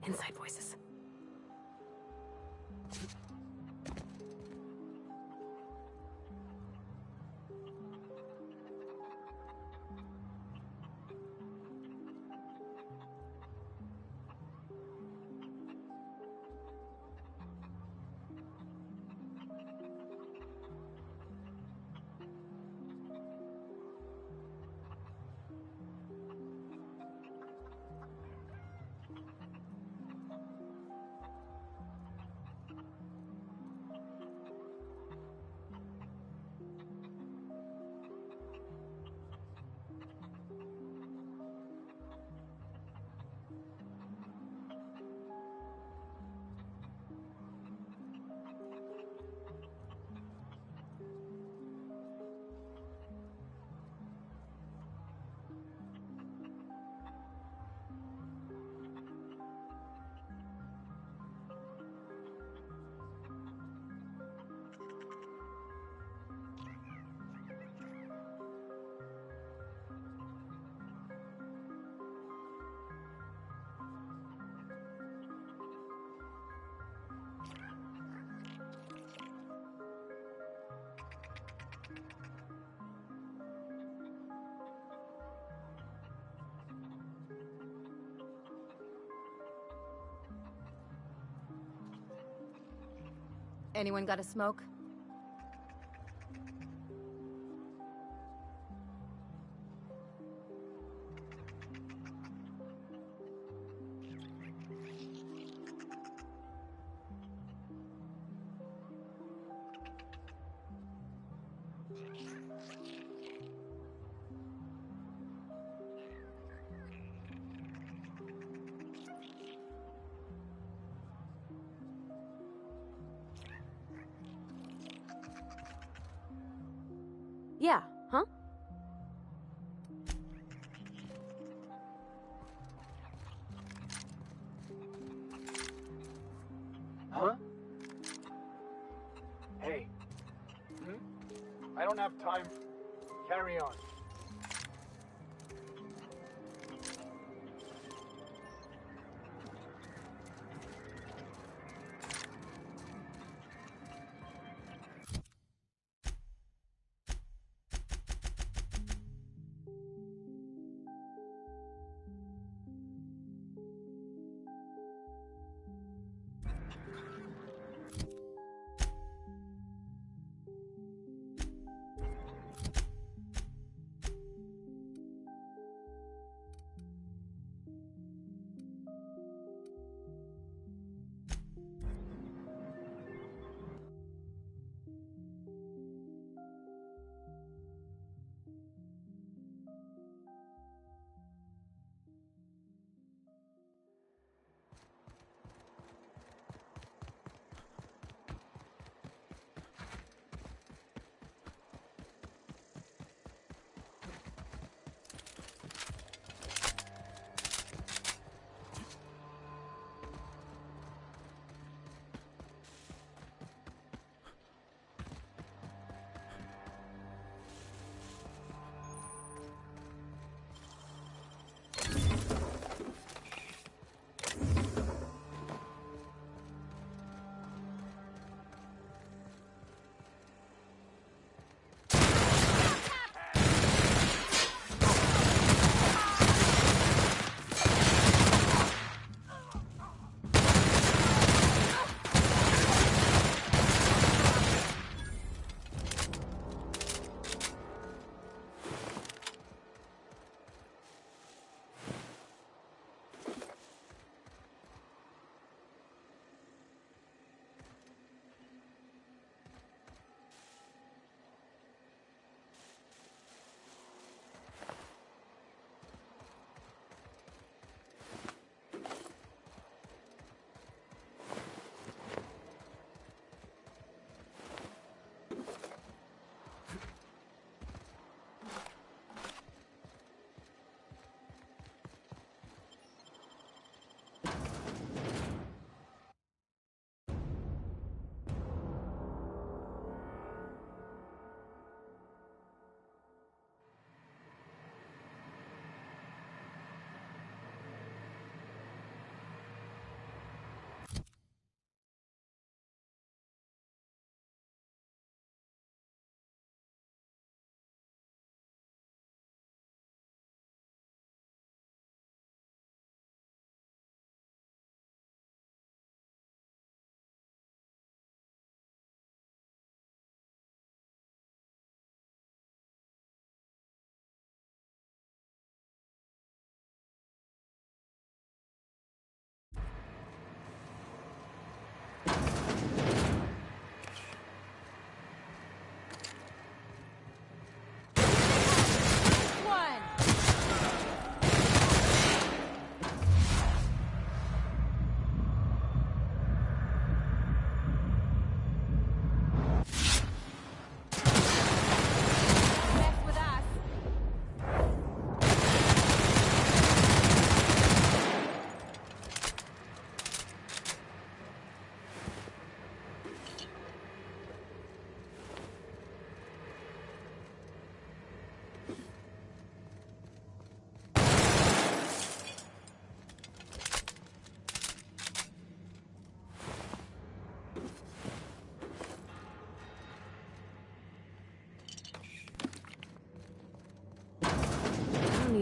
Inside voices. Anyone got a smoke? Yeah, huh? Huh? Hey. I don't have time. Carry on.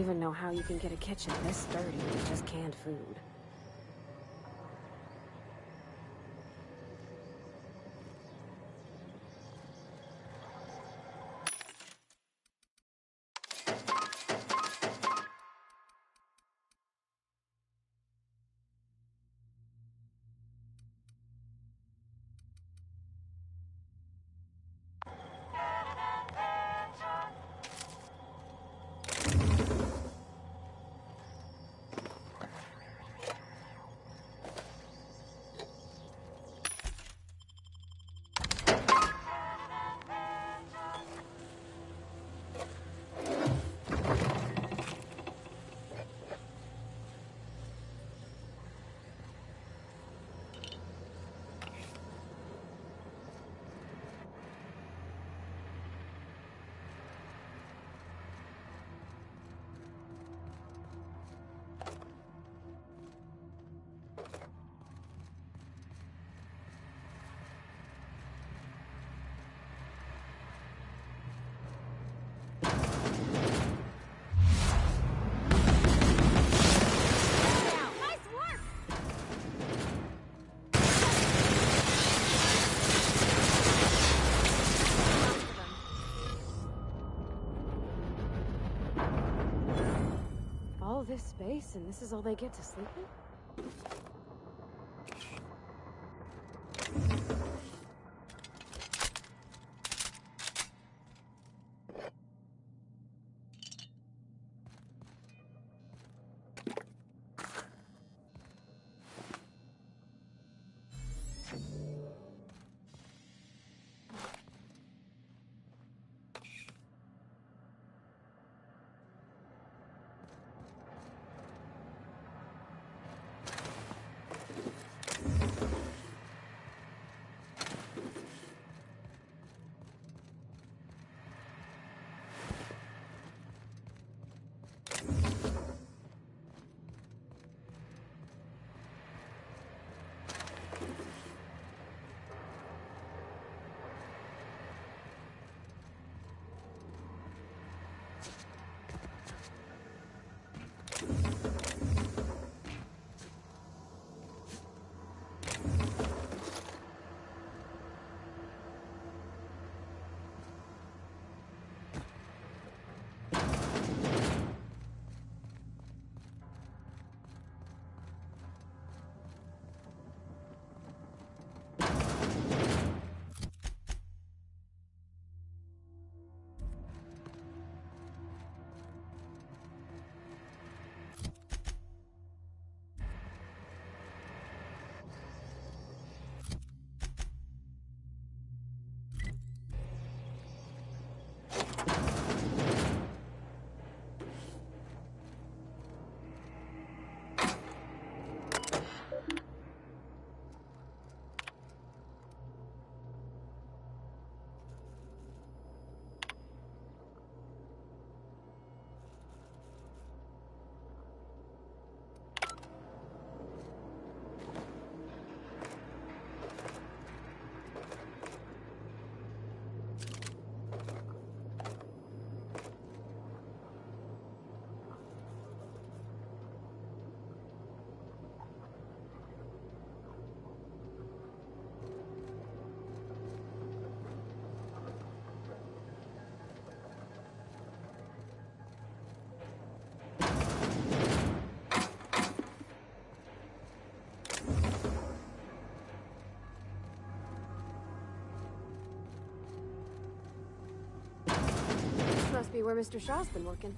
even know how you can get a kitchen this dirty with just canned food. All this space, and this is all they get to sleep in? Must be where Mr. Shaw's been working.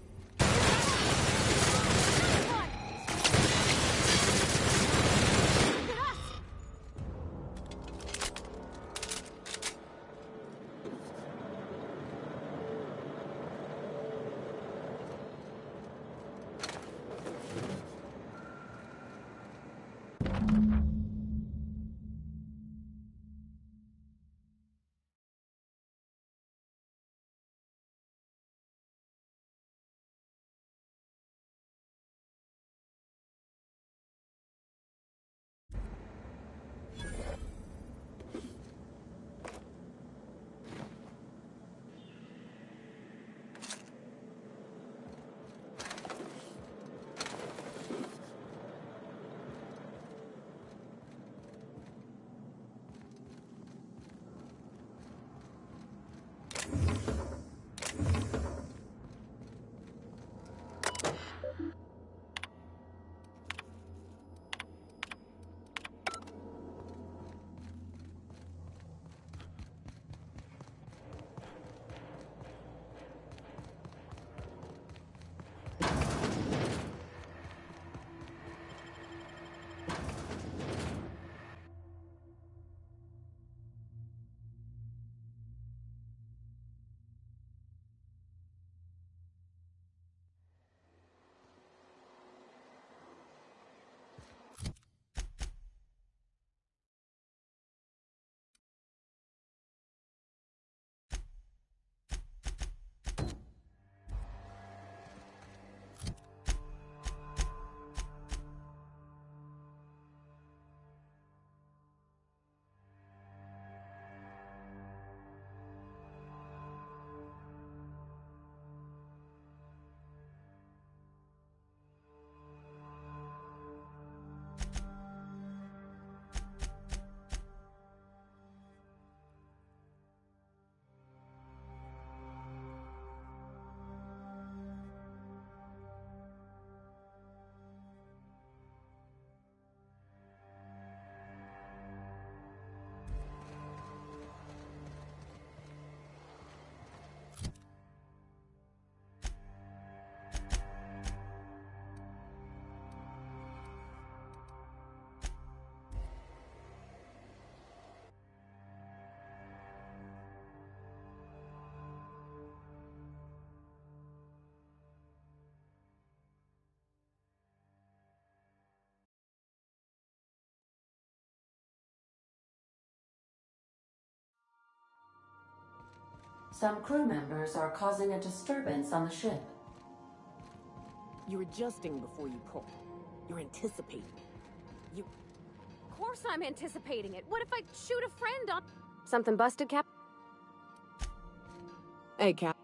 Some crew members are causing a disturbance on the ship. You're adjusting before you pull. You're anticipating. Of course I'm anticipating it. What if I shoot a friend on... Something busted, Cap? Hey, Cap.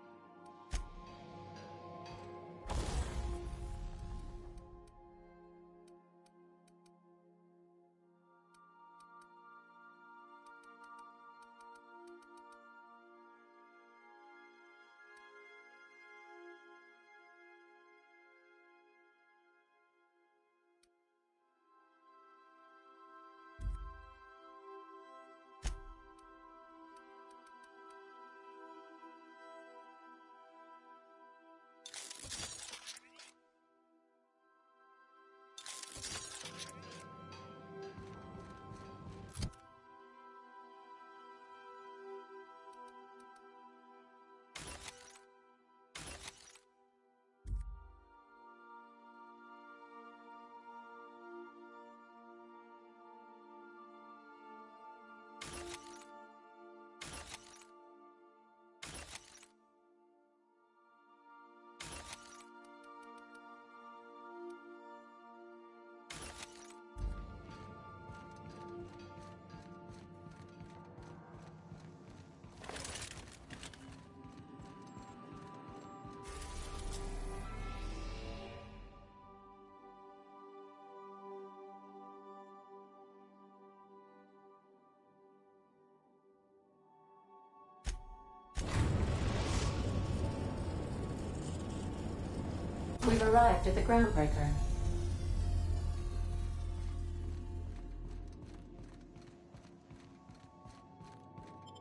We've arrived at the groundbreaker.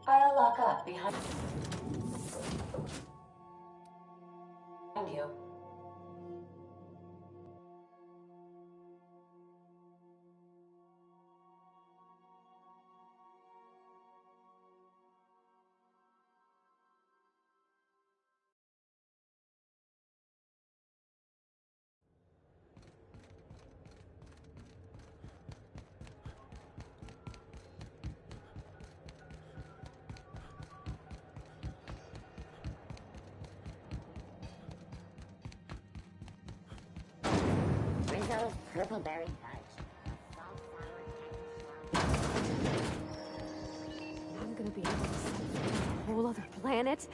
I'll lock up behind you. Rizzo's purple berry fudge. I'm gonna be able to see a whole other planet.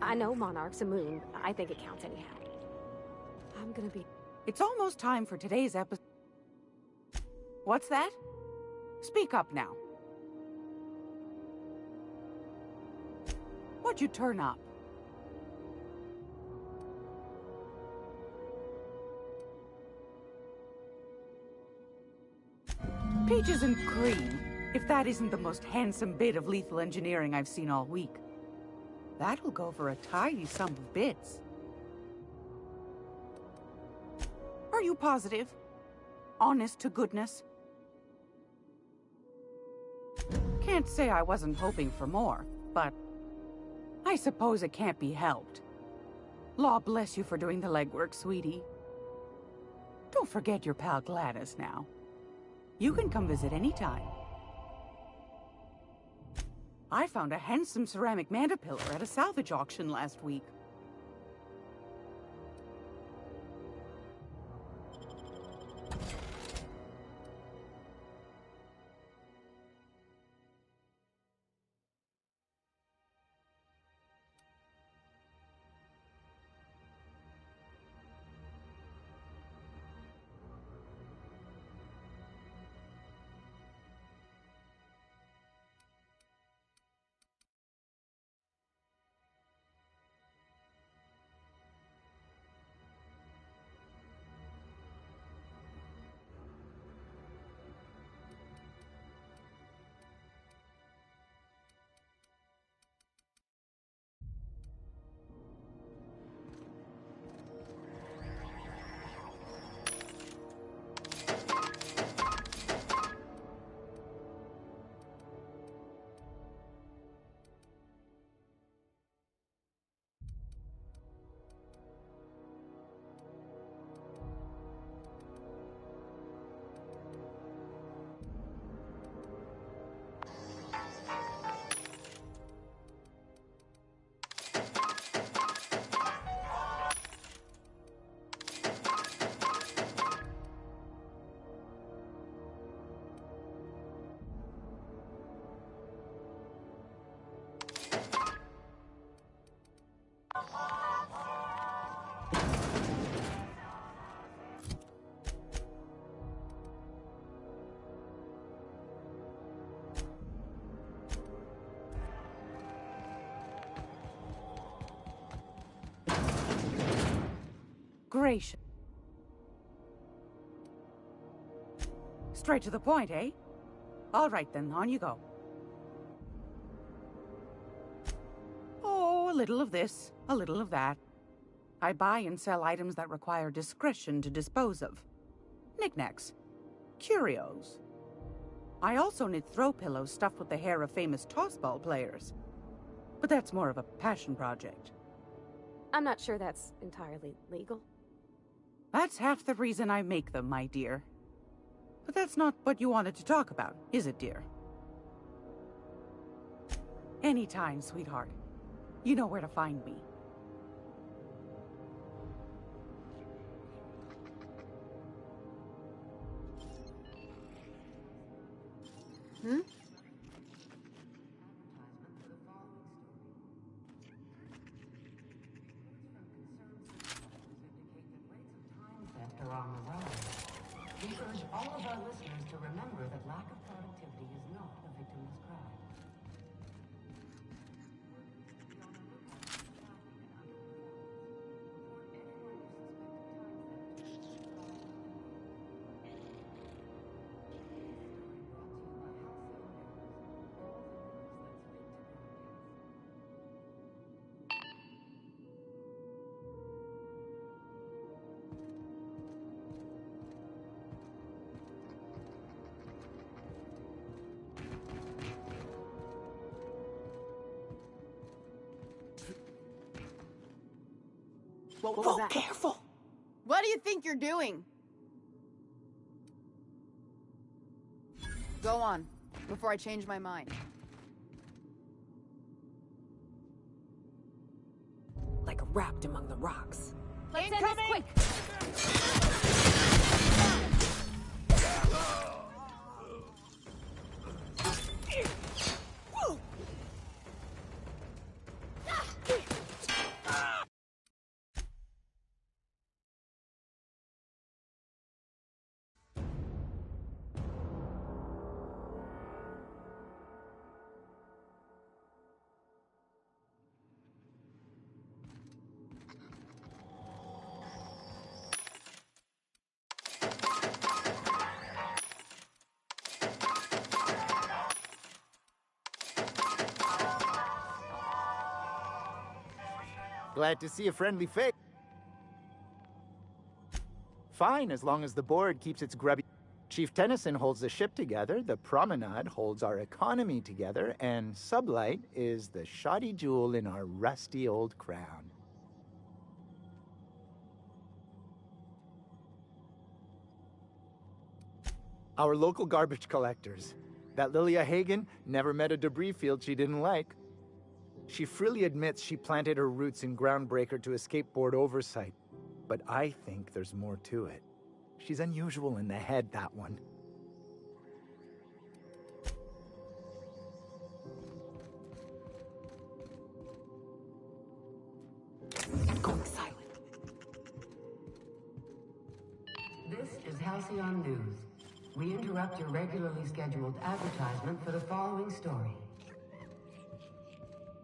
I know Monarch's a moon. I think it counts anyhow. I'm gonna be... It's almost time for today's episode. What's that? Speak up now. What'd you turn up? Peaches and cream, if that isn't the most handsome bit of lethal engineering I've seen all week. That'll go for a tidy sum of bits. Are you positive? Honest to goodness? Can't say I wasn't hoping for more, but I suppose it can't be helped. Law bless you for doing the legwork, sweetie. Don't forget your pal Gladys now. You can come visit anytime. I found a handsome ceramic mandapillar at a salvage auction last week. Immigration. Straight to the point, eh? All right then, on you go. Oh, a little of this, a little of that. I buy and sell items that require discretion to dispose of. Knickknacks. Curios. I also knit throw pillows stuffed with the hair of famous tossball players. But that's more of a passion project. I'm not sure that's entirely legal. That's half the reason I make them, my dear. But that's not what you wanted to talk about, is it, dear? Anytime, sweetheart. You know where to find me. Hmm? Are on the rise. We urge all of our listeners to remember that lack of productivity is not a victimless crime. What was that? Careful! What do you think you're doing? Go on, before I change my mind. Like wrapped among the rocks. Let's end this quick! Glad to see a friendly face. Fine, as long as the board keeps its grubby... Chief Tennyson holds the ship together, the Promenade holds our economy together, and Sublight is the shoddy jewel in our rusty old crown. Our local garbage collectors. That Lilia Hagen never met a debris field she didn't like. She freely admits she planted her roots in Groundbreaker to escape board oversight. But I think there's more to it. She's unusual in the head, that one. Going silent. This is Halcyon News. We interrupt your regularly scheduled advertisement for the following story.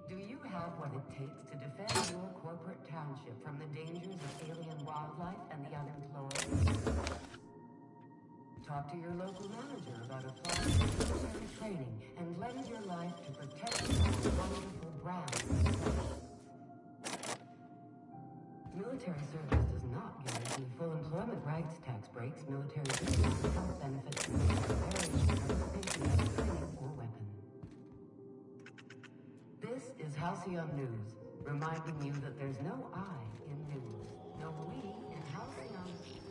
Do you have what it takes to defend your corporate township from the dangers of alien wildlife and the unemployed? Talk to your local manager about applying for military training and lend your life to protecting our wonderful brand. Military service does not guarantee full employment rights, tax breaks, military discounts, health benefits, and various participation in training or weapon. This is Halcyon News, reminding you that there's no I in news, no we in Halcyon,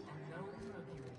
and no Mercury.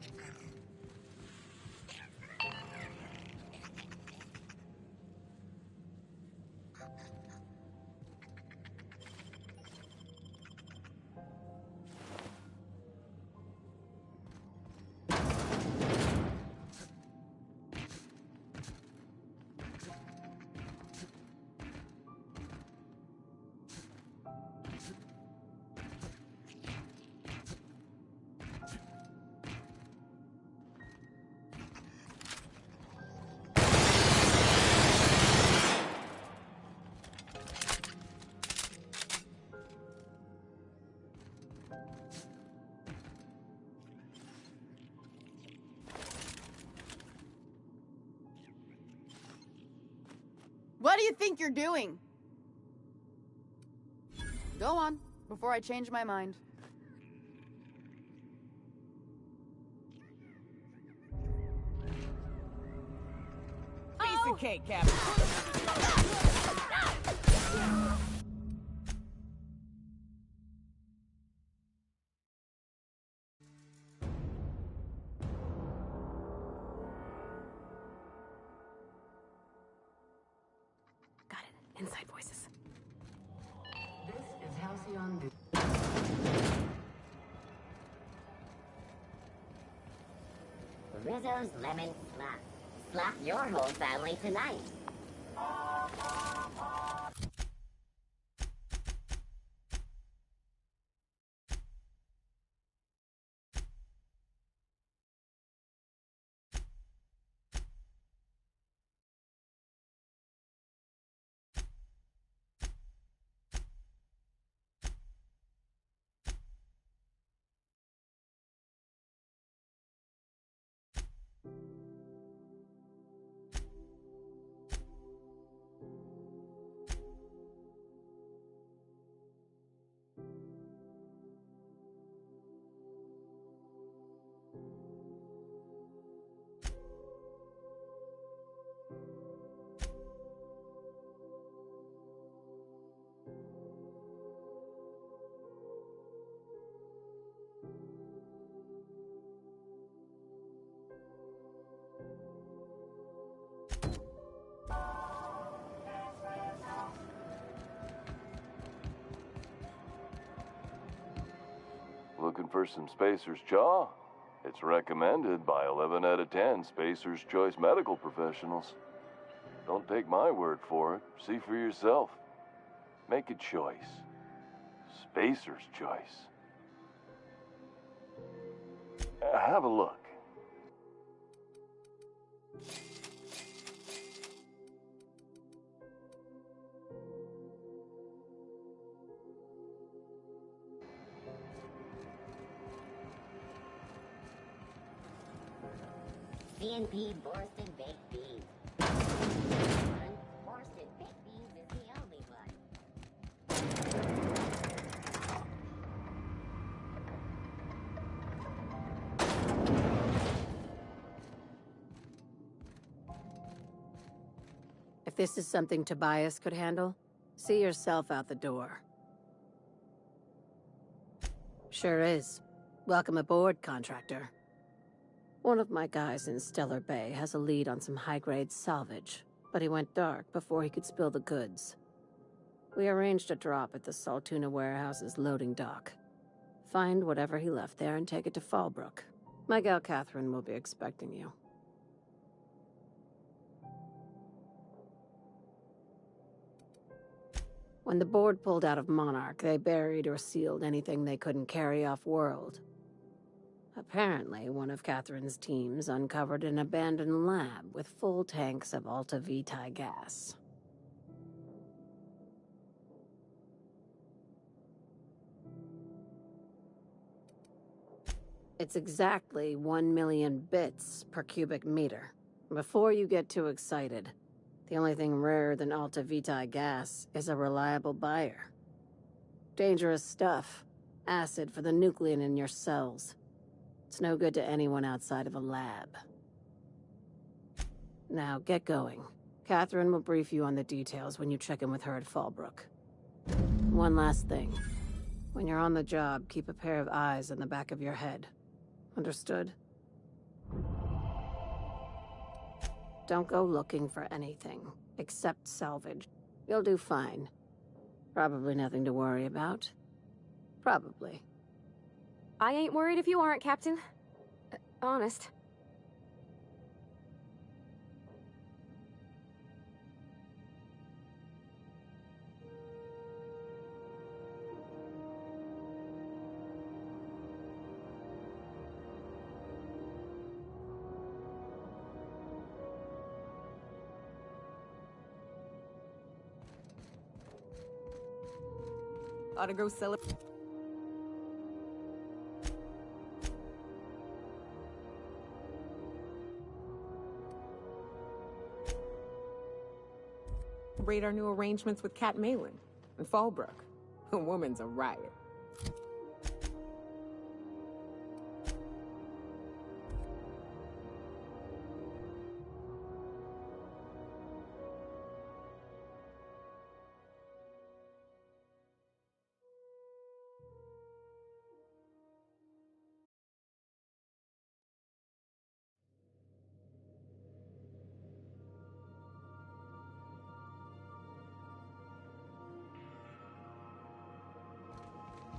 What do you think you're doing? Go on, before I change my mind. Piece of cake, Captain. Got it. Inside voices. This is Halcyon Du. Rizzo's Lemon Slap. Slap your whole family tonight. Looking for some Spacer's Chaw? It's recommended by 11 out of 10 Spacer's Choice medical professionals. Don't take my word for it. See for yourself. Make a choice. Spacer's Choice. Have a look. CNP Borsted Baked Beans. Borsted Baked Beans is the only one. If this is something Tobias could handle, see yourself out the door. Sure is. Welcome aboard, contractor. One of my guys in Stellar Bay has a lead on some high-grade salvage, but he went dark before he could spill the goods. We arranged a drop at the Saltuna warehouse's loading dock. Find whatever he left there and take it to Fallbrook. My gal Catherine will be expecting you. When the board pulled out of Monarch, they buried or sealed anything they couldn't carry off-world. Apparently, one of Catherine's teams uncovered an abandoned lab with full tanks of Alta Vitae gas. It's exactly 1 million bits per cubic meter. Before you get too excited, the only thing rarer than Alta Vitae gas is a reliable buyer. Dangerous stuff. Acid for the nuclein in your cells. It's no good to anyone outside of a lab. Now, get going. Catherine will brief you on the details when you check in with her at Fallbrook. One last thing. When you're on the job, keep a pair of eyes in the back of your head. Understood? Don't go looking for anything, except salvage. You'll do fine. Probably nothing to worry about. Probably. I ain't worried if you aren't, Captain. Honest. Ought to go celebrate. incorporate our new arrangements with Cat Malin and Fallbrook. A woman's a riot.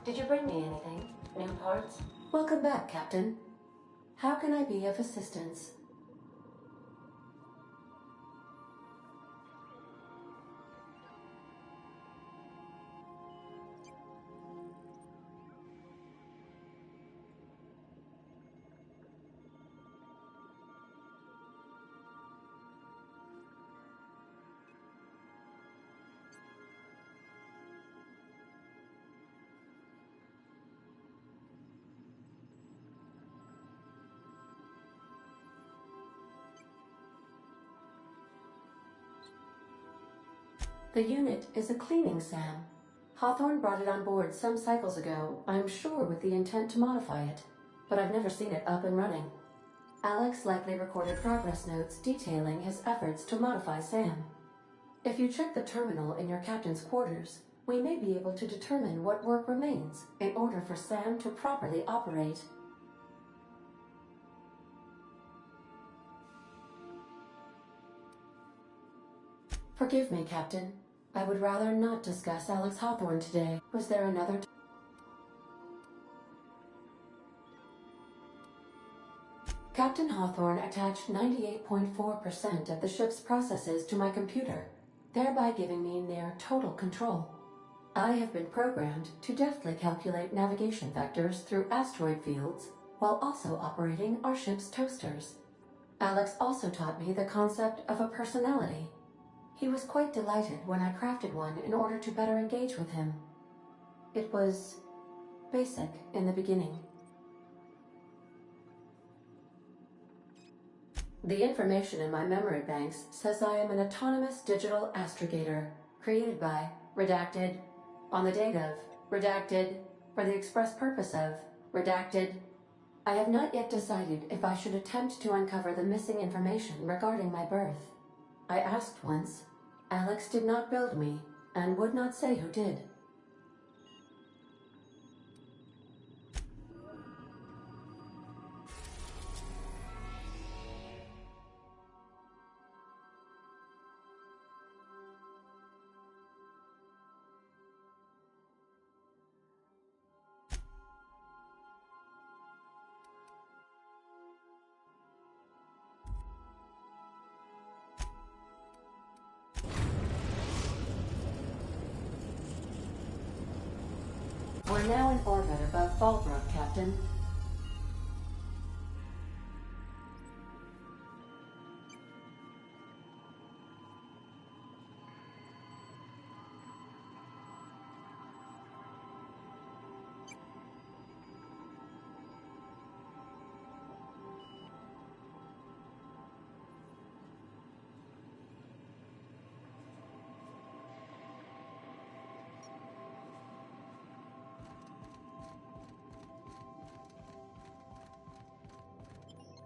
Did you bring me anything? New parts? Welcome back, Captain. How can I be of assistance? The unit is a cleaning SAM. Hawthorne brought it on board some cycles ago, I'm sure with the intent to modify it, but I've never seen it up and running. Alex likely recorded progress notes detailing his efforts to modify SAM. If you check the terminal in your captain's quarters, we may be able to determine what work remains in order for SAM to properly operate. Forgive me, Captain. I would rather not discuss Alex Hawthorne today. Was there another Captain Hawthorne attached 98.4% of the ship's processes to my computer, thereby giving me near total control. I have been programmed to deftly calculate navigation vectors through asteroid fields while also operating our ship's toasters. Alex also taught me the concept of a personality. He was quite delighted when I crafted one in order to better engage with him. It was basic in the beginning. The information in my memory banks says I am an autonomous digital astrogator, created by, redacted, on the date of, redacted, for the express purpose of, redacted. I have not yet decided if I should attempt to uncover the missing information regarding my birth. I asked once. Alex did not build me, and would not say who did. We're now in orbit above Fallbrook, Captain.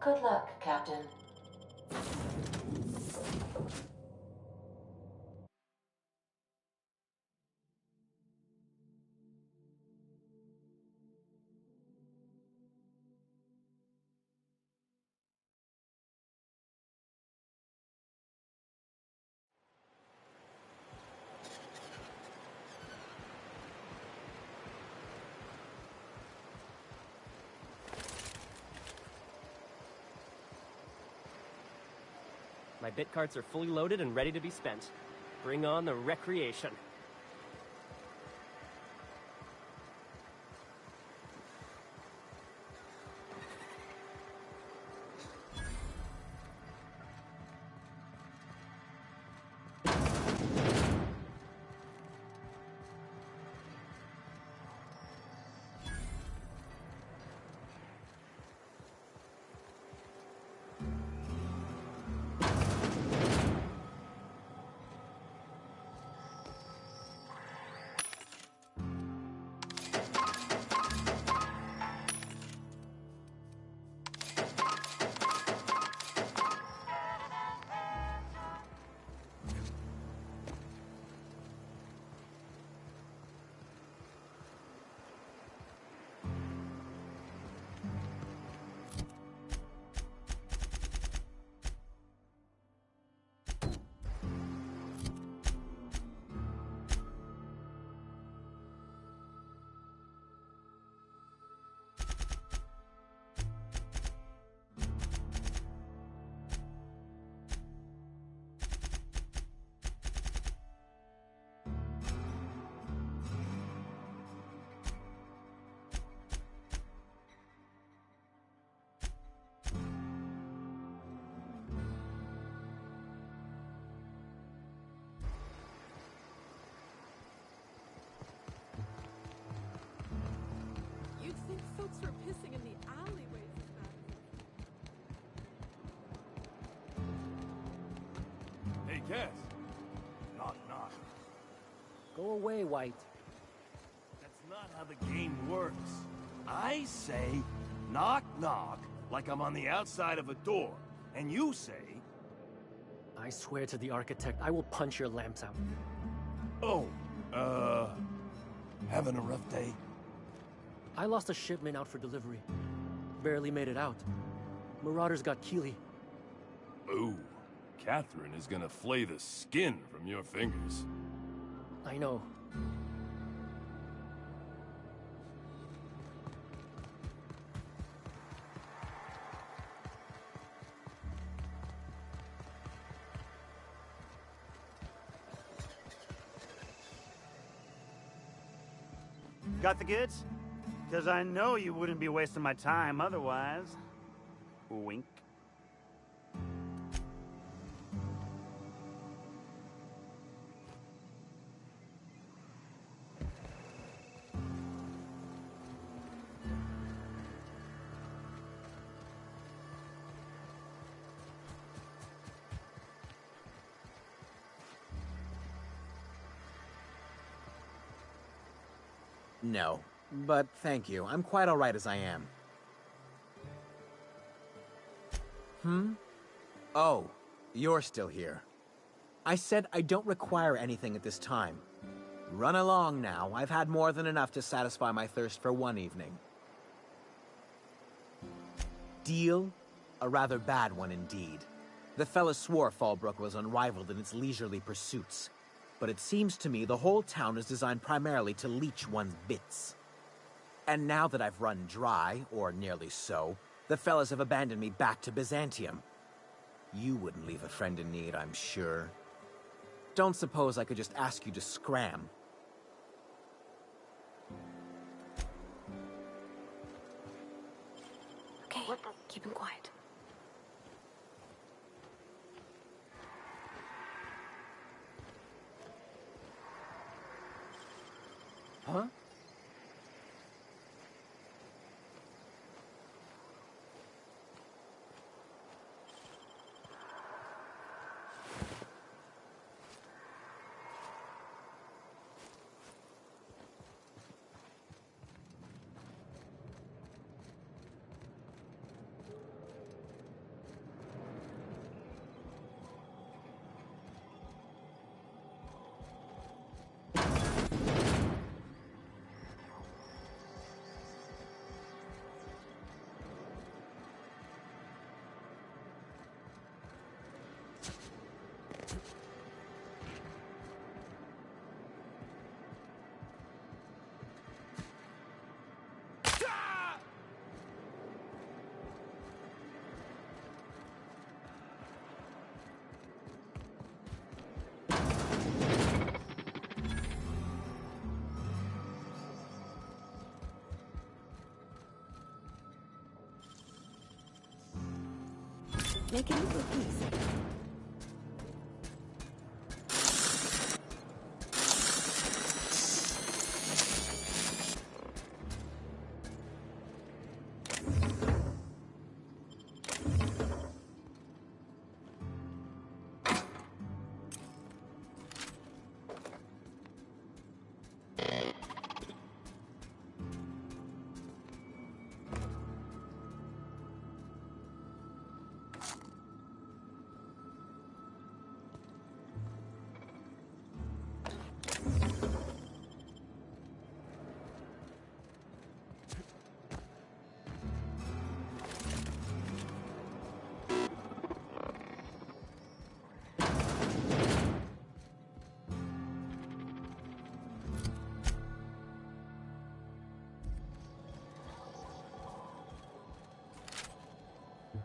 Good luck, Captain. My bit carts are fully loaded and ready to be spent. Bring on the recreation. guess. Knock, knock. Go away, White. That's not how the game works. I say, knock, knock, like I'm on the outside of a door. And you say... I swear to the architect, I will punch your lamps out. Oh, having a rough day? I lost a shipment out for delivery. Barely made it out. Marauders got Keeley. Ooh, Catherine is gonna flay the skin from your fingers. I know. Got the goods? Because I know you wouldn't be wasting my time otherwise. Wink. No, but thank you. I'm quite all right as I am. Oh, you're still here. I said I don't require anything at this time. Run along now. I've had more than enough to satisfy my thirst for one evening. Deal? A rather bad one indeed. The fella swore Fallbrook was unrivaled in its leisurely pursuits. But it seems to me the whole town is designed primarily to leech one's bits. And now that I've run dry, or nearly so, the fellas have abandoned me back to Byzantium. You wouldn't leave a friend in need, I'm sure. Don't suppose I could just ask you to scram. Okay, keep him quiet. Huh? Making it look easy.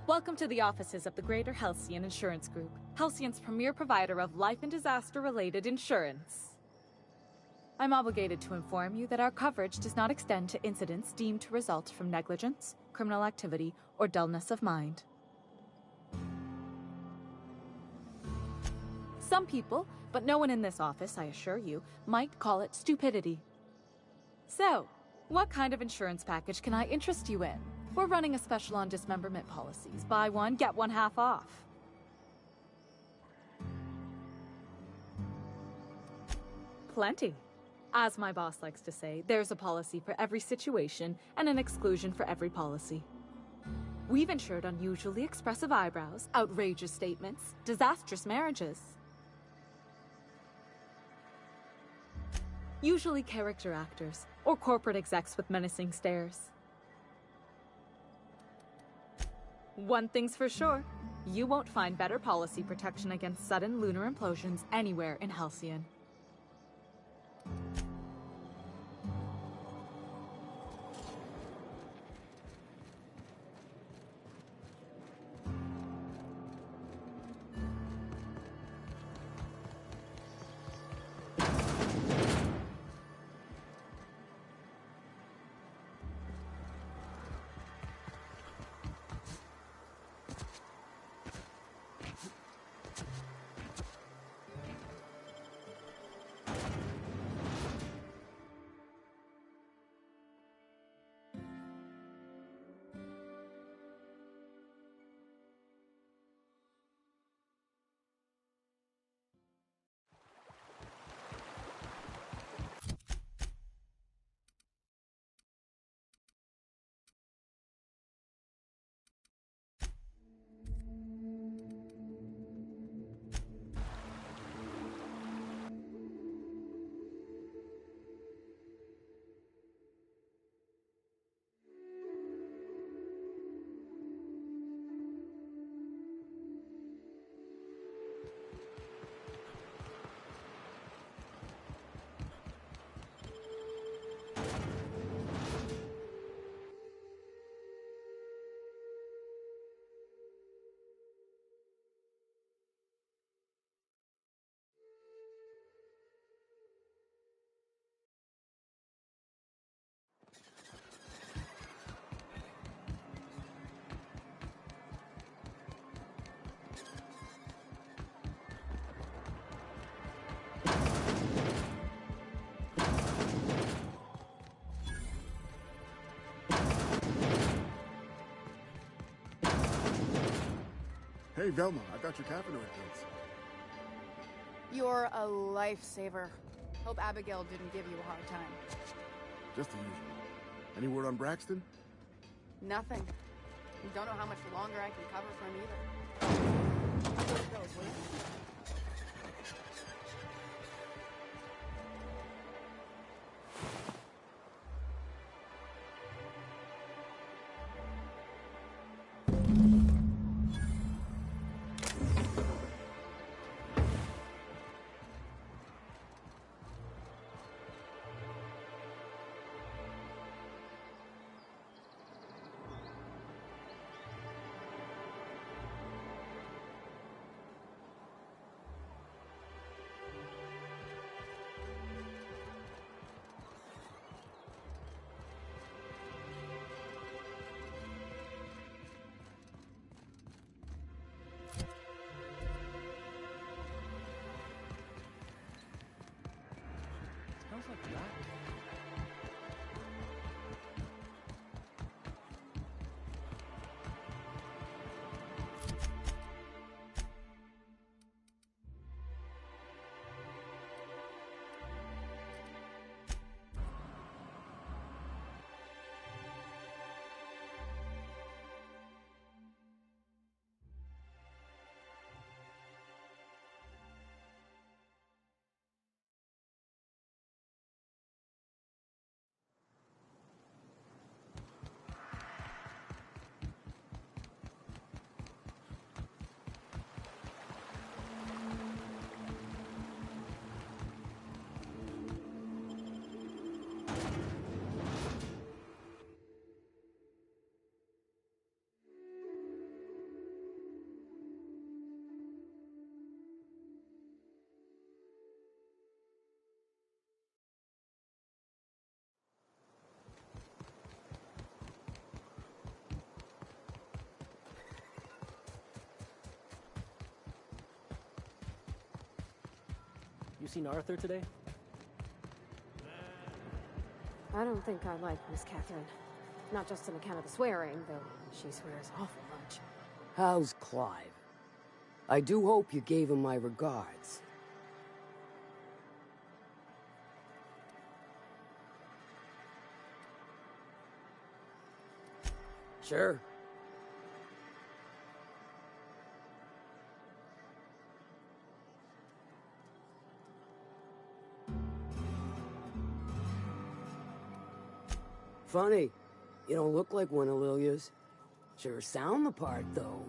Welcome to the offices of the Greater Halcyon Insurance Group, Halcyon's premier provider of life and disaster-related insurance. I'm obligated to inform you that our coverage does not extend to incidents deemed to result from negligence, criminal activity, or dullness of mind. Some people, but no one in this office, I assure you, might call it stupidity. So, what kind of insurance package can I interest you in? We're running a special on dismemberment policies. Buy one, get one half off. Plenty. As my boss likes to say, there's a policy for every situation and an exclusion for every policy. We've insured unusually expressive eyebrows, outrageous statements, disastrous marriages. Usually character actors, or corporate execs with menacing stares. One thing's for sure, you won't find better policy protection against sudden lunar implosions anywhere in Halcyon. Hey, Velma, I got your caffeine goods. You're a lifesaver. Hope Abigail didn't give you a hard time. Just the usual. Any word on Braxton? Nothing. Don't know how much longer I can cover for him either. I'll go to those, will you? Smells like that. You seen Arthur today? I don't think I like Miss Catherine. Not just on account of the swearing, though she swears awful much. How's Clive? I do hope you gave him my regards. Sure. Funny. You don't look like one of Lilia's. Sure sound the part, though.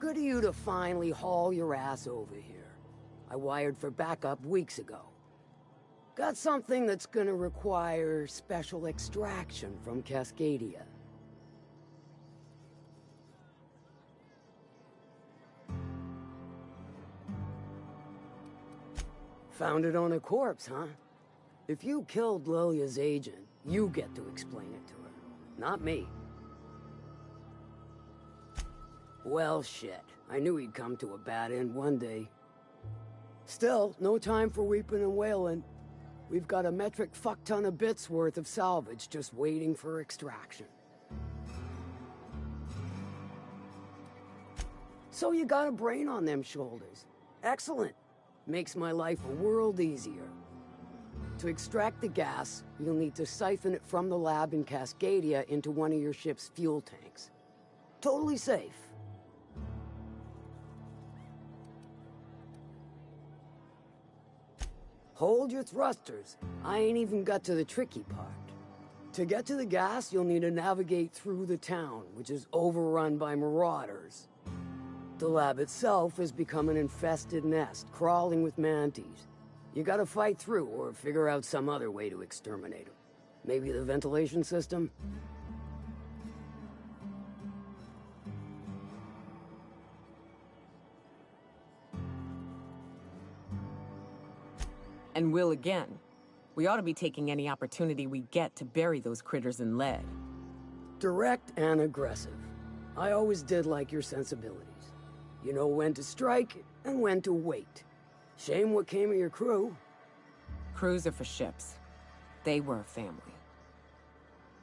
Good of you to finally haul your ass over here. I wired for backup weeks ago. Got something that's gonna require special extraction from Cascadia. Found it on a corpse, huh? If you killed Lilia's agent, you get to explain it to her, not me. Well, shit. I knew he'd come to a bad end one day. Still, no time for weeping and wailing. We've got a metric fuck-ton of bits worth of salvage just waiting for extraction. So you got a brain on them shoulders. Excellent. Makes my life a world easier. To extract the gas, you'll need to siphon it from the lab in Cascadia into one of your ship's fuel tanks. Totally safe. Hold your thrusters. I ain't even got to the tricky part. To get to the gas, you'll need to navigate through the town, which is overrun by marauders. The lab itself has become an infested nest, crawling with mantis. You gotta fight through or figure out some other way to exterminate them. Maybe the ventilation system? And will again. We ought to be taking any opportunity we get to bury those critters in lead. Direct and aggressive. I always did like your sensibilities. You know when to strike and when to wait. Shame what came of your crew. Crews are for ships. They were a family.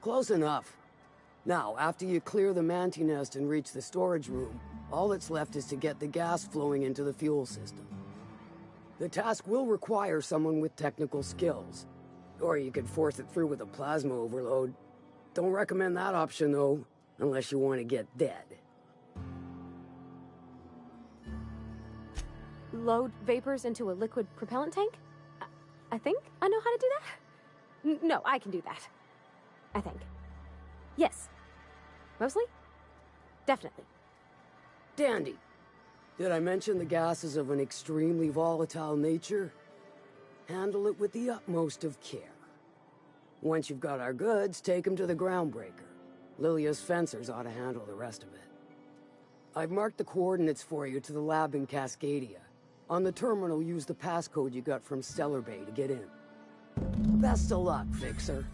Close enough. Now, after you clear the manti nest and reach the storage room, all that's left is to get the gas flowing into the fuel system. The task will require someone with technical skills. Or you could force it through with a plasma overload. Don't recommend that option, though, unless you want to get dead. Load vapors into a liquid propellant tank? I think I know how to do that. No, I can do that. I think. Yes. Mostly? Definitely. Dandy. Did I mention the gas is of an extremely volatile nature? Handle it with the utmost of care. Once you've got our goods, take them to the groundbreaker. Lilia's fencers ought to handle the rest of it. I've marked the coordinates for you to the lab in Cascadia. On the terminal, use the passcode you got from Stellar Bay to get in. Best of luck, Fixer.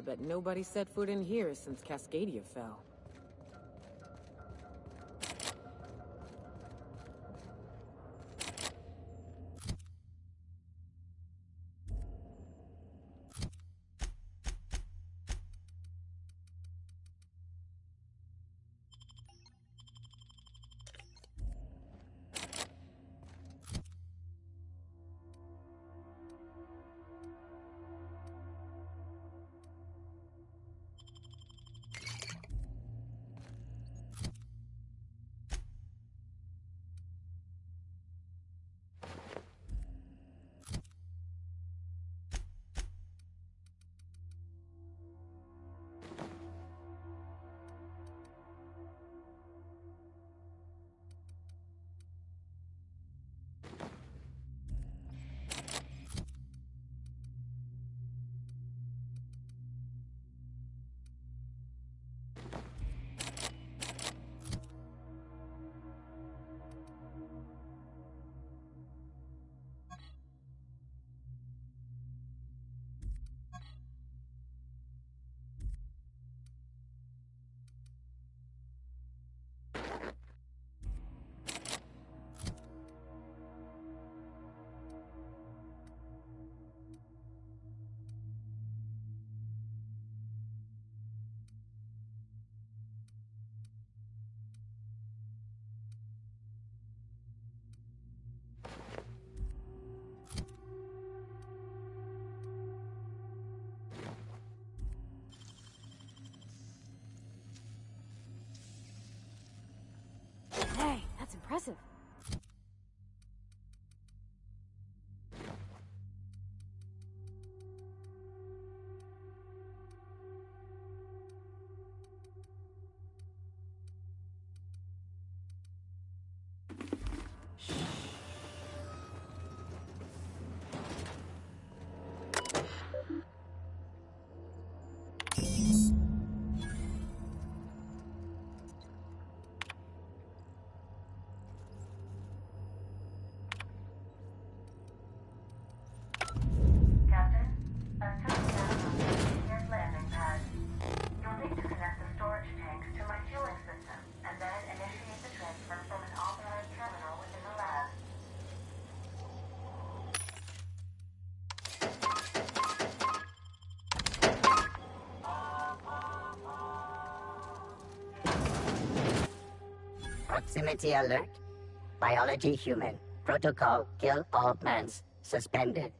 bet nobody set foot in here since Cascadia fell. Hey, that's impressive. Proximity alert. Biology human. Protocol kill all plants. Suspended.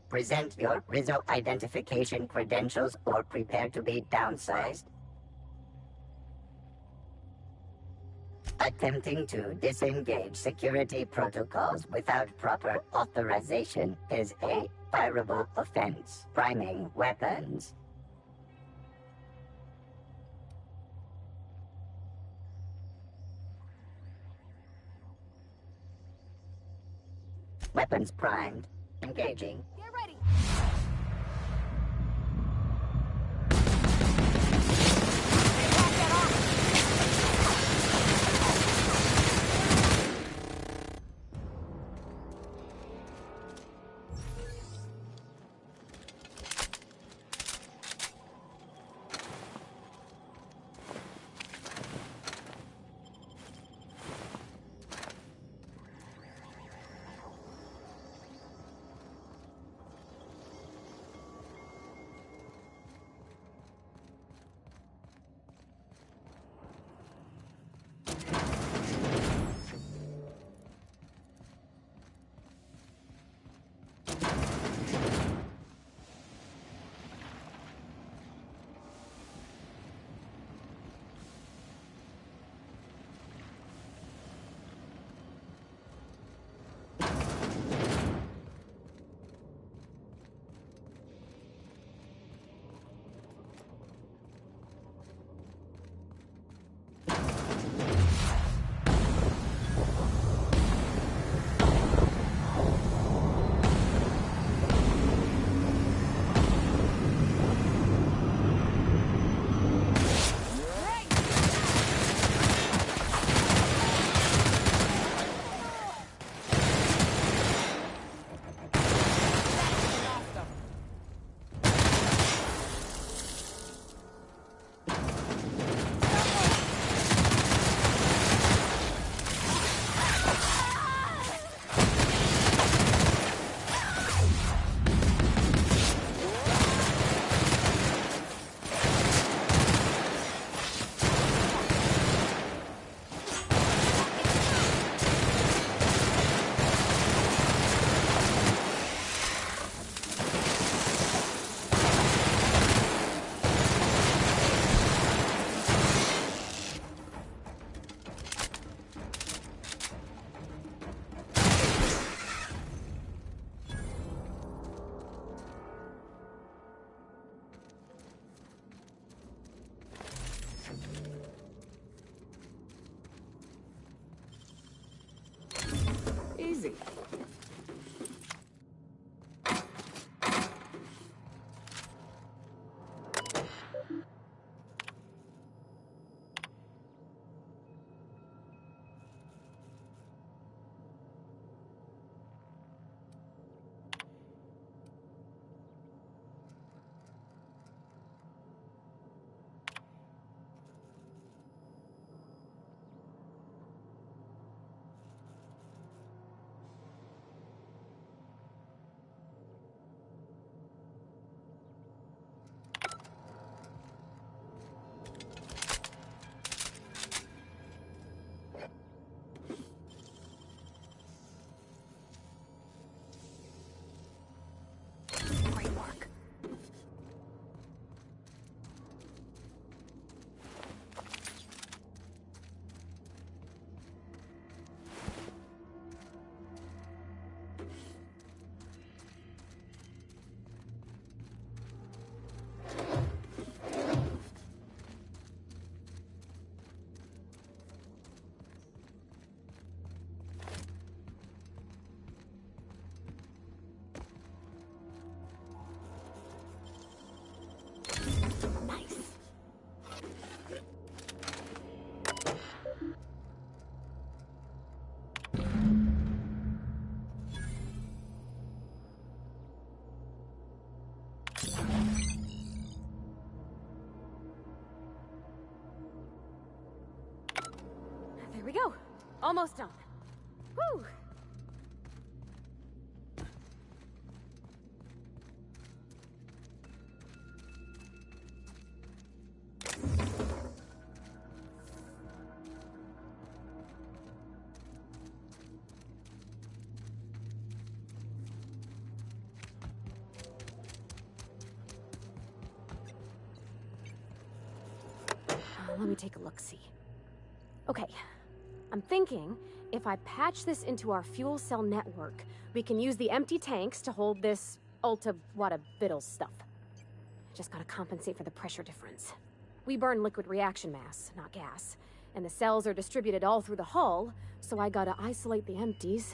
Present your Rizzo identification credentials or prepare to be downsized. Attempting to disengage security protocols without proper authorization is a fireable offense. Priming weapons. Weapons primed. Engaging. Get ready. easy. Great work. Nice. There we go. Almost done. Woo! Let me take a look-see. Okay, I'm thinking if I patch this into our fuel cell network, we can use the empty tanks to hold this ulta-wada-biddle stuff. Just gotta compensate for the pressure difference. We burn liquid reaction mass, not gas, and the cells are distributed all through the hull, so I gotta isolate the empties.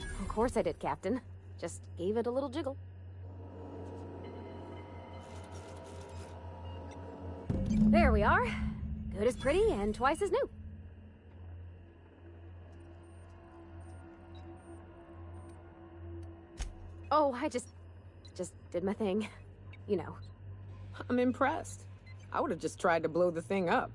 Of course I did, Captain. Just gave it a little jiggle. There we are. Good as pretty and twice as new. Oh, I just did my thing. You know. I'm impressed. I would have just tried to blow the thing up.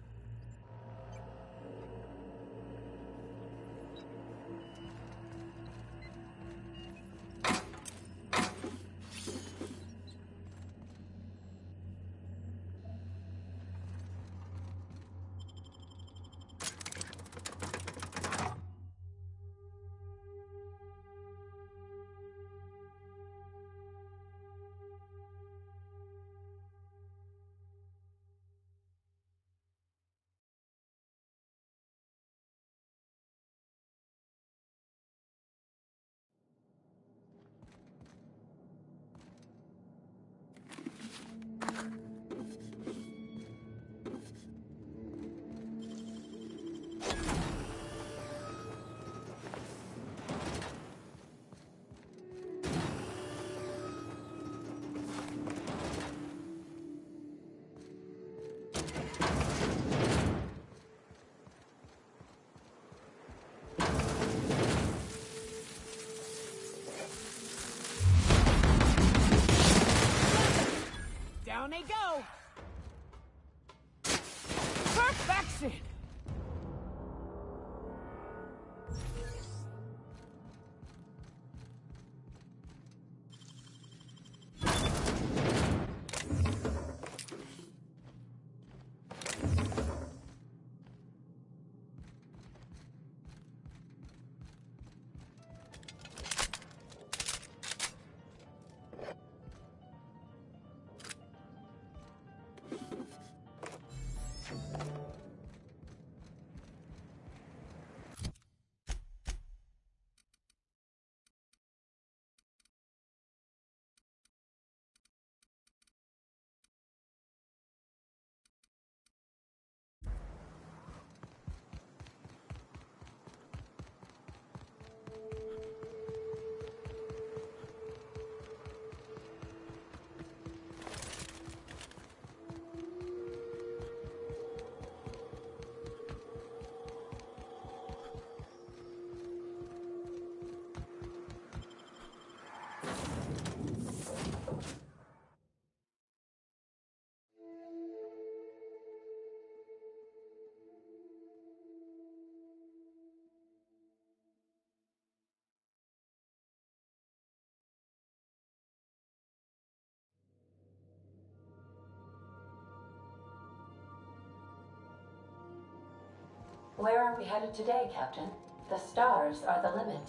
Where are we headed today, Captain? The stars are the limit.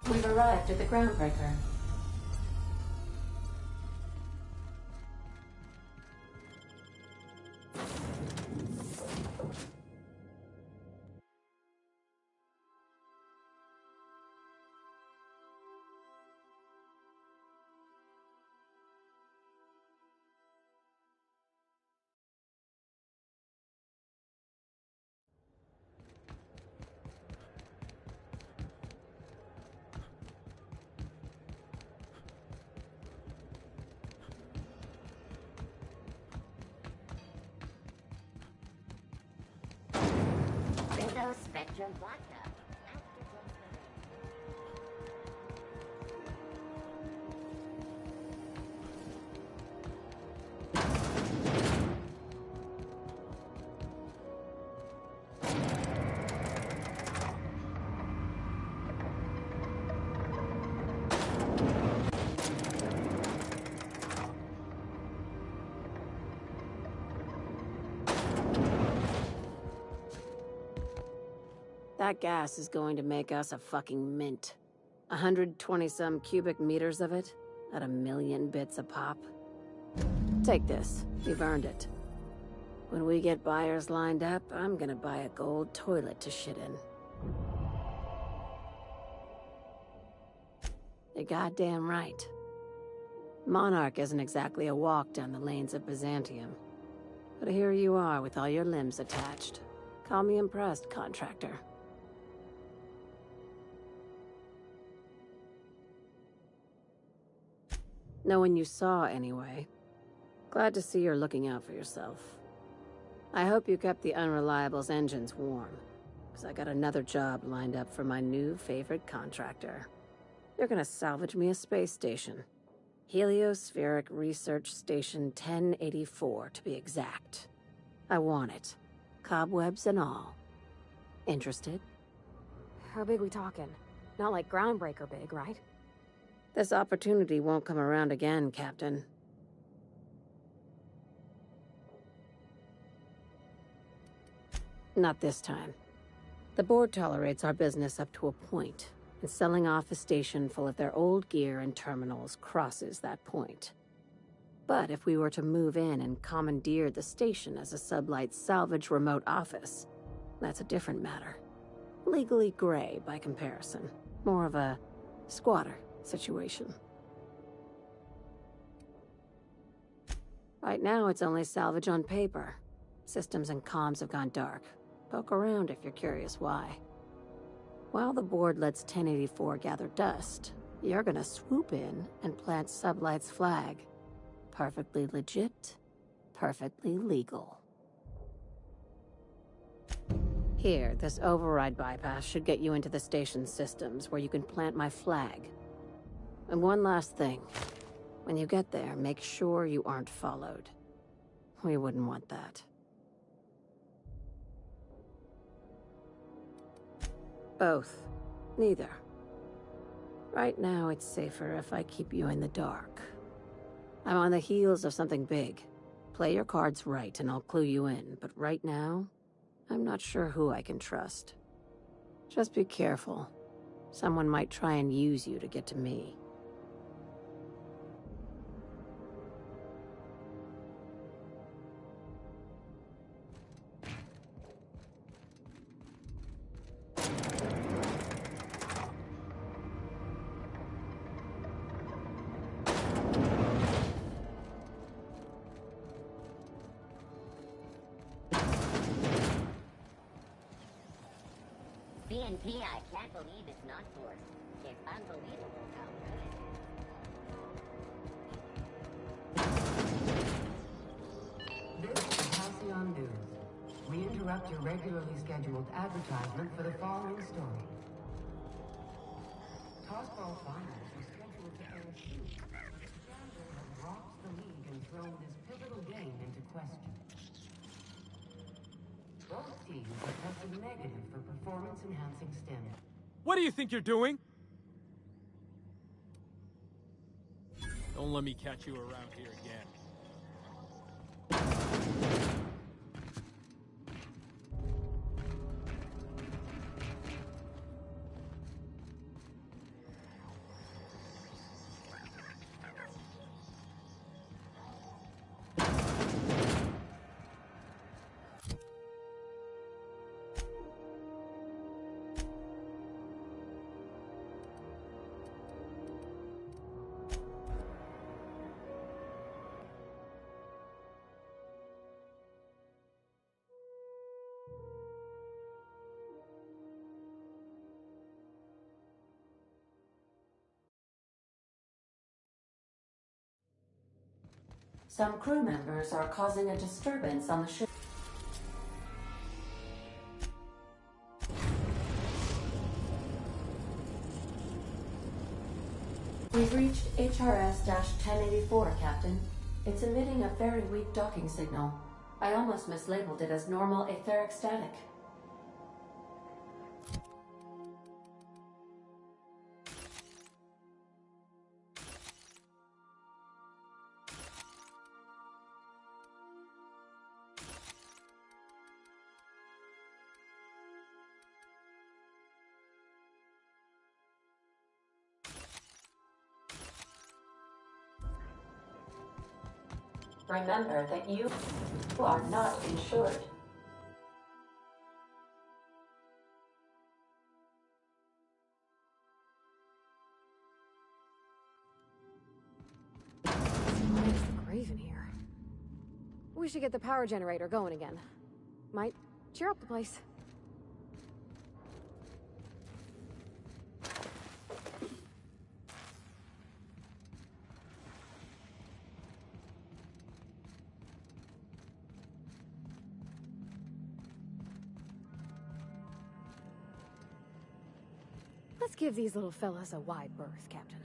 We've arrived at the groundbreaker. Spectrum vodka. That gas is going to make us a fucking mint. 120-some cubic meters of it, at 1,000,000 bits a pop. Take this. You've earned it. When we get buyers lined up, I'm gonna buy a gold toilet to shit in. You're goddamn right. Monarch isn't exactly a walk down the lanes of Byzantium. But here you are with all your limbs attached. Call me impressed, contractor. No one you saw, anyway. Glad to see you're looking out for yourself. I hope you kept the Unreliable's engines warm, because I got another job lined up for my new favorite contractor. You're gonna salvage me a space station. Heliospheric Research Station 1084, to be exact. I want it. Cobwebs and all. Interested? How big we talking? Not like groundbreaker big, right? This opportunity won't come around again, Captain. Not this time. The board tolerates our business up to a point, and selling off a station full of their old gear and terminals crosses that point. But if we were to move in and commandeer the station as a sublight salvage remote office, that's a different matter. Legally gray by comparison. More of a squatter situation. Right now, it's only salvage on paper. Systems and comms have gone dark. Poke around if you're curious why. While the board lets 1084 gather dust, you're gonna swoop in and plant Sublight's flag. Perfectly legit, perfectly legal. Here, this override bypass should get you into the station's systems where you can plant my flag. And one last thing. When you get there, make sure you aren't followed. We wouldn't want that. Both. Neither. Right now, it's safer if I keep you in the dark. I'm on the heels of something big. Play your cards right and I'll clue you in, but right now, I'm not sure who I can trust. Just be careful. Someone might try and use you to get to me. BNP, I can't believe it's not forced. It's unbelievable how good it is. This is Halcyon News. We interrupt your regularly scheduled advertisement for the following story. Tossball finals are scheduled to air soon, but a scandal has rocked the league and thrown this pivotal game into question. Both teams are tested negative for performance-enhancing stim. What do you think you're doing? Don't let me catch you around here again. Some crew members are causing a disturbance on the ship. We've reached HRS-1084, Captain. It's emitting a very weak docking signal. I almost mislabeled it as normal etheric static. Remember that you are not insured. Why is the grave in here? We should get the power generator going again. Might cheer up the place. Let's give these little fellas a wide berth, Captain.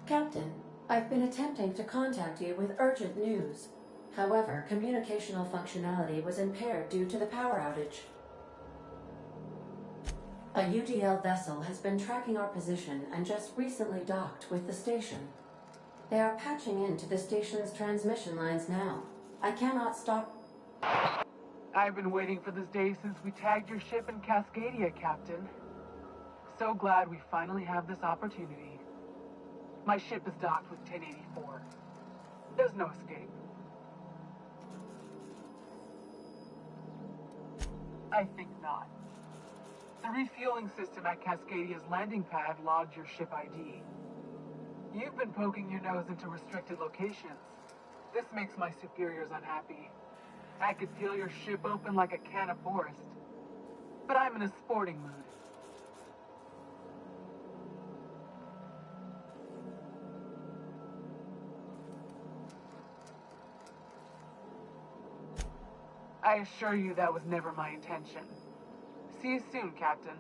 Captain, I've been attempting to contact you with urgent news. However, communicational functionality was impaired due to the power outage. A UDL vessel has been tracking our position and just recently docked with the station. They are patching into the station's transmission lines now. I cannot stop... I've been waiting for this day since we tagged your ship in Cascadia, Captain. So glad we finally have this opportunity. My ship is docked with 1084. There's no escape. I think not. The refueling system at Cascadia's landing pad logged your ship ID. You've been poking your nose into restricted locations. This makes my superiors unhappy. I could peel your ship open like a can of forest. But I'm in a sporting mood. I assure you that was never my intention. See you soon, Captain.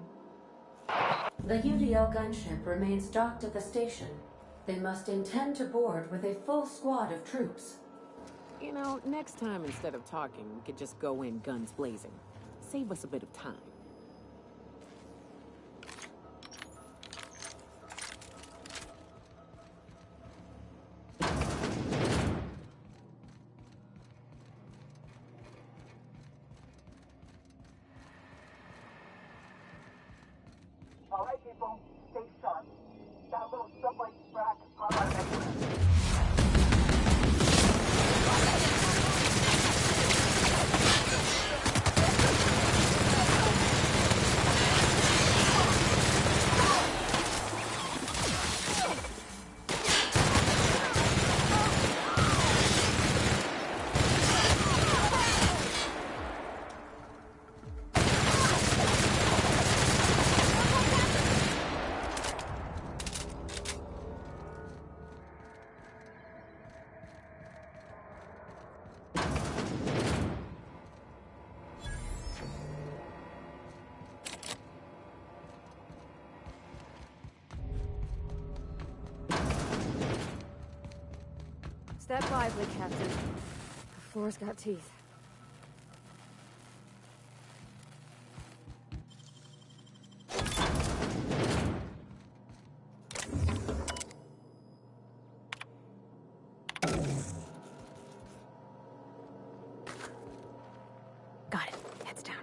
The UDL gunship remains docked at the station. They must intend to board with a full squad of troops. You know, next time instead of talking, we could just go in guns blazing. Save us a bit of time. All right, people, stay sharp. That little subway track is not our next move. Step lively, Captain. The floor's got teeth. Got it. Heads down.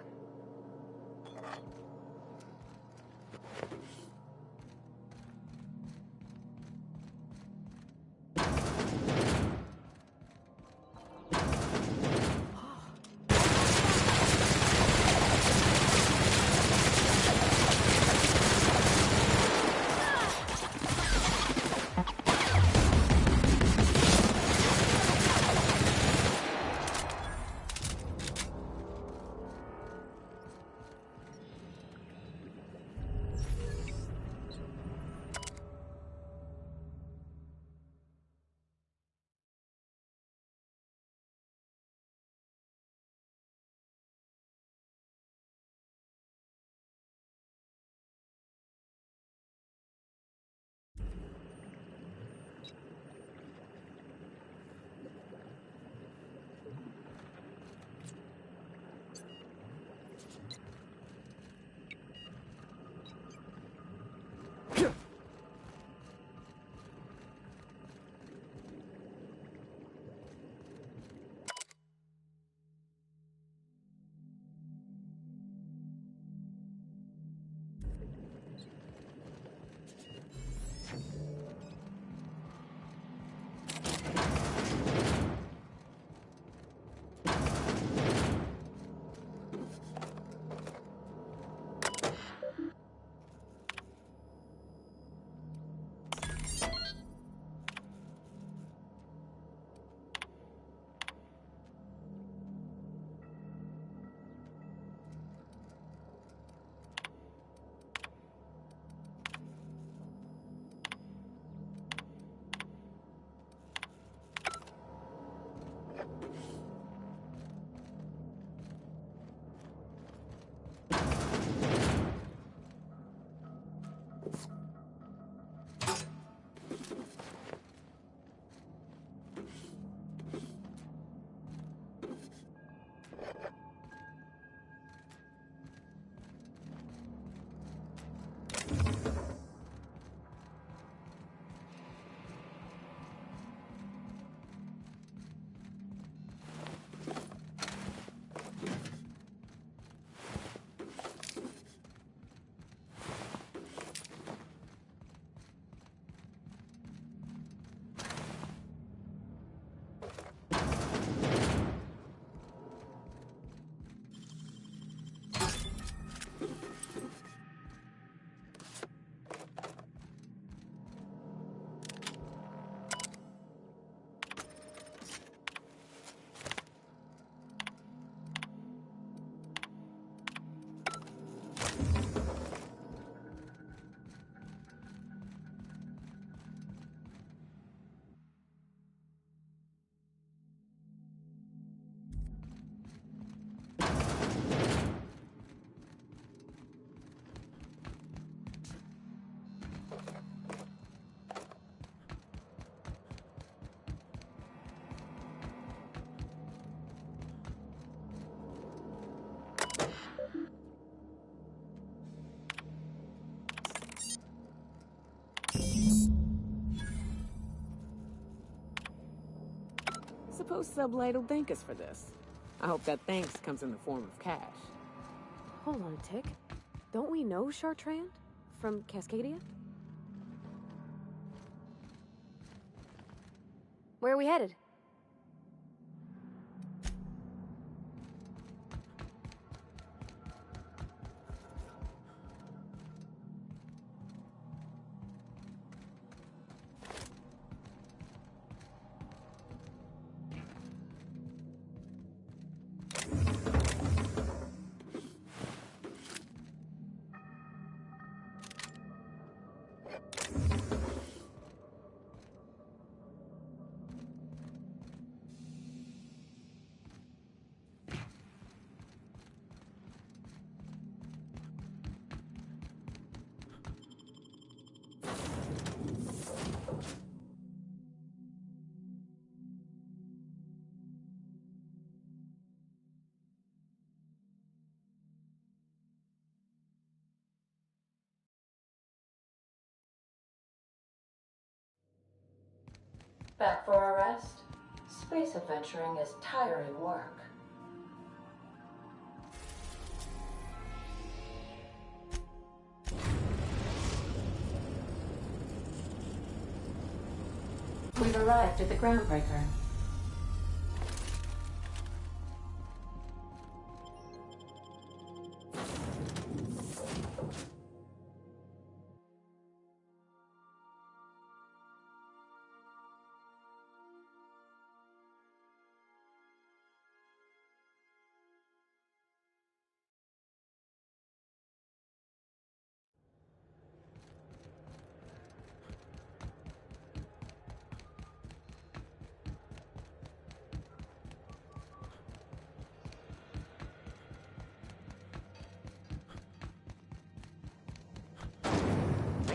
suppose Sublite'll thank us for this. I hope that thanks comes in the form of cash. Hold on a tick. Don't we know Chartrand? From Cascadia? Where are we headed? Back for a rest? Space adventuring is tiring work. We've arrived at the groundbreaker.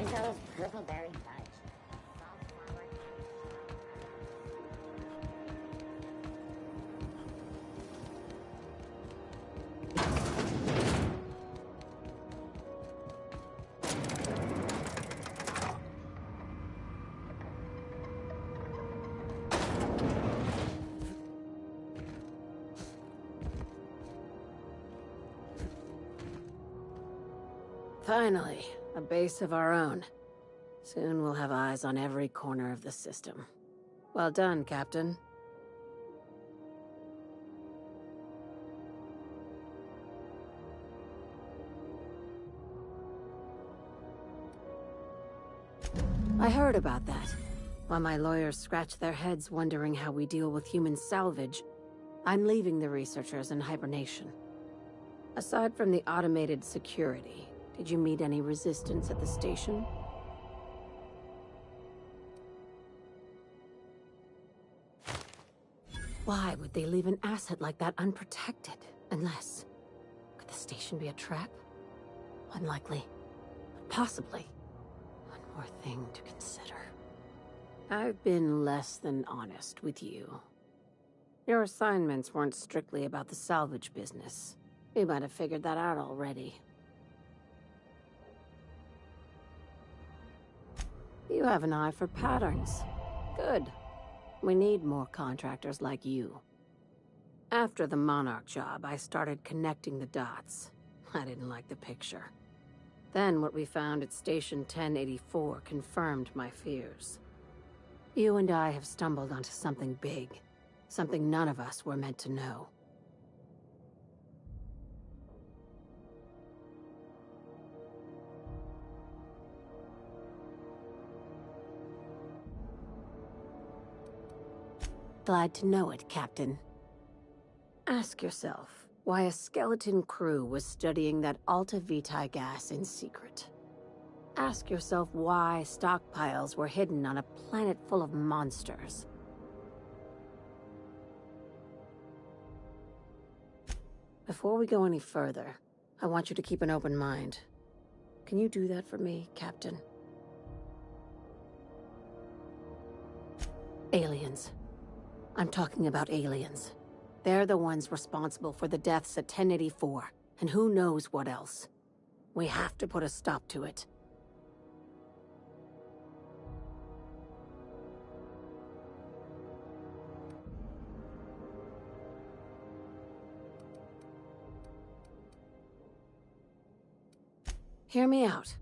Rizzo's Purpleberry Fudge. Finally, a base of our own. Soon we'll have eyes on every corner of the system. Well done, Captain. I heard about that. While my lawyers scratch their heads wondering how we deal with human salvage, I'm leaving the researchers in hibernation. Aside from the automated security, did you meet any resistance at the station? Why would they leave an asset like that unprotected? Unless... could the station be a trap? Unlikely. Possibly. One more thing to consider. I've been less than honest with you. Your assignments weren't strictly about the salvage business. You might have figured that out already. You have an eye for patterns. Good. We need more contractors like you. After the Monarch job, I started connecting the dots. I didn't like the picture. Then what we found at Station 1084 confirmed my fears. You and I have stumbled onto something big. Something none of us were meant to know. Glad to know it, Captain. Ask yourself why a skeleton crew was studying that Alta Vitae gas in secret. Ask yourself why stockpiles were hidden on a planet full of monsters. Before we go any further, I want you to keep an open mind. Can you do that for me, Captain? Aliens. I'm talking about aliens. They're the ones responsible for the deaths at 1084, and who knows what else. We have to put a stop to it. Hear me out.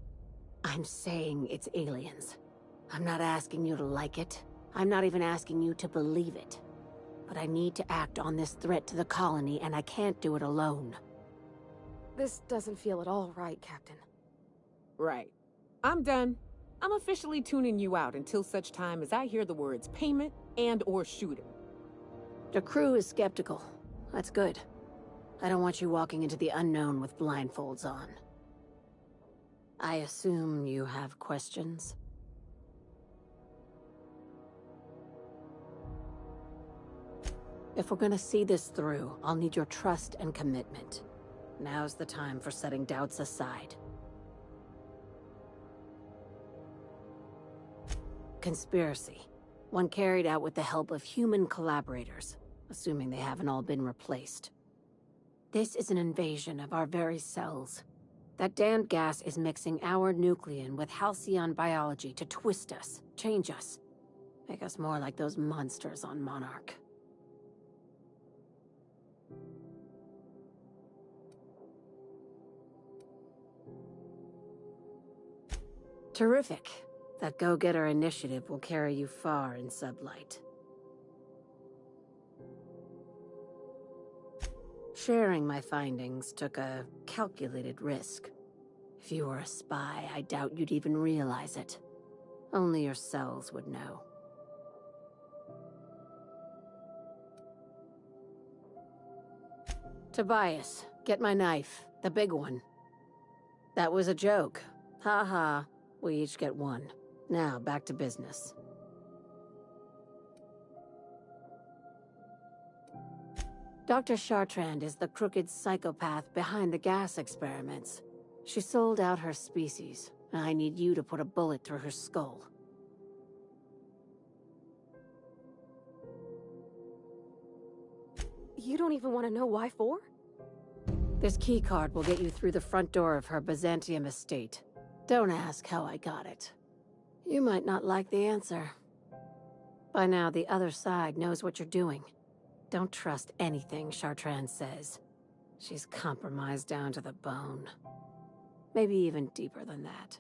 I'm saying it's aliens. I'm not asking you to like it. I'm not even asking you to believe it. But I need to act on this threat to the colony, and I can't do it alone. This doesn't feel at all right, Captain. Right. I'm done. I'm officially tuning you out until such time as I hear the words payment and/or shooting. The crew is skeptical. That's good. I don't want you walking into the unknown with blindfolds on. I assume you have questions? If we're gonna see this through, I'll need your trust and commitment. Now's the time for setting doubts aside. Conspiracy. One carried out with the help of human collaborators, assuming they haven't all been replaced. This is an invasion of our very cells. That damned gas is mixing our nucleon with halcyon biology to twist us, change us, make us more like those monsters on Monarch. Terrific. That go-getter initiative will carry you far in sublight. Sharing my findings took a calculated risk. If you were a spy, I doubt you'd even realize it. Only your cells would know. Tobias, get my knife. The big one. That was a joke. Ha ha. We each get one. Now, back to business. Dr. Chartrand is the crooked psychopath behind the gas experiments. She sold out her species. I need you to put a bullet through her skull. You don't even want to know why for? This keycard will get you through the front door of her Byzantium estate. Don't ask how I got it. You might not like the answer. By now, the other side knows what you're doing. Don't trust anything Chartrand says. She's compromised down to the bone. Maybe even deeper than that.